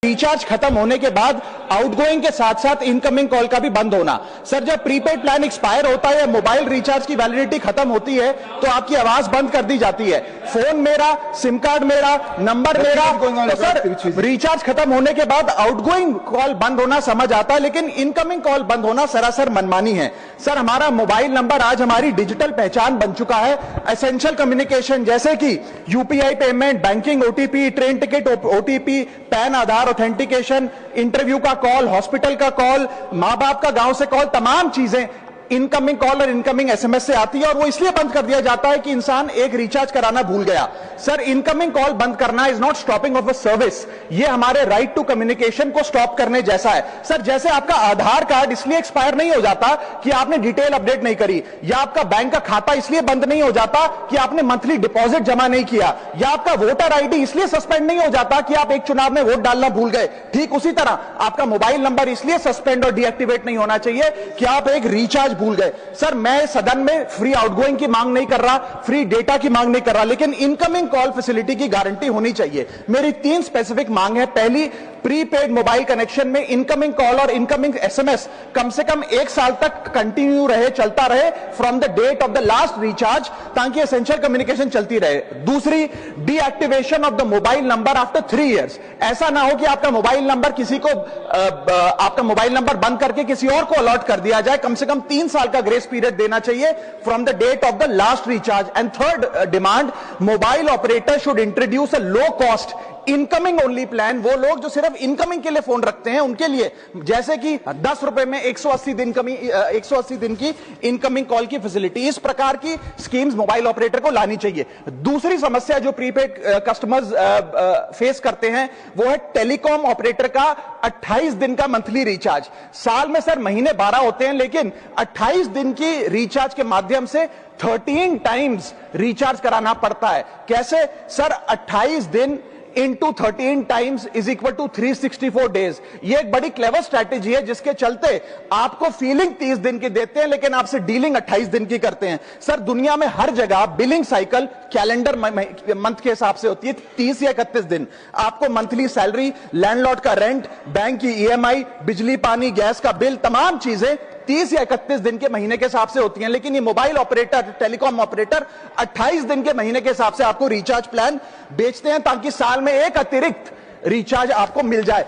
Recharge खत्म होने के बाद आउटगोइंग के साथ साथ इनकमिंग कॉल का भी बंद होना। सर, जब प्रीपेड प्लान एक्सपायर होता है या मोबाइल रिचार्ज की वैलिडिटी खत्म होती है तो आपकी आवाज बंद कर दी जाती है। फोन मेरा, सिम कार्ड मेरा, नंबर मेरा। तो सर, रिचार्ज खत्म होने के बाद आउटगोइंग कॉल बंद होना समझ आता है, लेकिन इनकमिंग कॉल बंद होना सरासर मनमानी है। सर, हमारा मोबाइल नंबर आज हमारी डिजिटल पहचान बन चुका है। एसेंशियल कम्युनिकेशन जैसे कि UPI payment, banking, OTP, train ticket OTP, PAN, Aadhaar authentication, interview का कॉल, हॉस्पिटल का कॉल, मां बाप का गांव से कॉल, तमाम चीजें इनकमिंग कॉल और इनकमिंग एसएमएस से आती है और वो इसलिए बंद कर दिया जाता है कि इंसान एक रिचार्ज कराना भूल गया। सर, इनकमिंग कॉल बंद करना is not stopping of a service, ये हमारे राइट टू कम्युनिकेशन को स्टॉप करने जैसा है। सर, जैसे आपका आधार कार्ड इसलिए एक्सपायर नहीं हो जाता कि आपने डिटेल अपडेट नहीं करी, या आपका बैंक का खाता इसलिए बंद नहीं हो जाता कि आपने मंथली डिपॉजिट जमा नहीं किया, या आपका वोटर आईडी इसलिए सस्पेंड नहीं हो जाता कि आप एक चुनाव में वोट डालना भूल गए। ठीक उसी तरह आपका मोबाइल नंबर इसलिए सस्पेंड और डीएक्टिवेट नहीं होना चाहिए कि आप एक रिचार्ज भूल गए। सर, मैं सदन में फ्री आउटगोइंग की मांग नहीं कर रहा, फ्री डेटा की मांग नहीं कर रहा, लेकिन इनकमिंग कॉल फैसिलिटी की गारंटी होनी चाहिए। मेरी 3 स्पेसिफिक मांग है। पहली, प्रीपेड मोबाइल कनेक्शन में इनकमिंग कॉल और इनकमिंग एसएमएस कम से कम 1 साल तक कंटिन्यू रहे, चलता रहे from the date of the last recharge, ताकि एसेंशियल कम्युनिकेशन चलती रहे। दूसरी, deactivation of the mobile number after 3 years. ऐसा ना हो कि आपका मोबाइल नंबर किसी को आपका मोबाइल नंबर बंद करके किसी और को अलॉट कर दिया जाए। कम से कम 3 साल का ग्रेस पीरियड देना चाहिए from the date of the last recharge. And third demand, mobile operator should introduce a low cost incoming only plan. वो लोग जो सिर्फ इनकमिंग के लिए फोन रखते हैं उनके लिए, जैसे कि 10 रुपए में 180 दिन की इनकमिंग कॉल की फैसिलिटी, इस प्रकार की स्कीम्स मोबाइल ऑपरेटर को लानी चाहिए। दूसरी समस्या जो प्रीपेड कस्टमर्स फेस करते हैं वो है टेलीकॉम ऑपरेटर का 28 दिन का मंथली रिचार्ज। साल में सर महीने 12 होते हैं, लेकिन 28 दिन की रिचार्ज के माध्यम से 13 टाइम्स रिचार्ज कराना पड़ता है। कैसे सर? 28 दिन into 13 times is equal to 364 days. ये एक बड़ी क्लेवर स्ट्रैटेजी है जिसके चलते आपको फीलिंग 30 दिन की देते हैं, लेकिन आपसे डीलिंग 28 दिन की करते हैं। सर, दुनिया में हर जगह बिलिंग साइकिल कैलेंडर मंथ के हिसाब से होती है, 30 या 31 दिन। आपको मंथली सैलरी, लैंडलॉर्ड का रेंट, बैंक की ईएमआई, बिजली पानी गैस का बिल, तमाम चीजें 30 या 31 दिन के महीने के हिसाब से होती हैं। लेकिन ये मोबाइल ऑपरेटर, टेलीकॉम ऑपरेटर 28 दिन के महीने के हिसाब से आपको रिचार्ज प्लान बेचते हैं, ताकि साल में एक अतिरिक्त रिचार्ज आपको मिल जाए।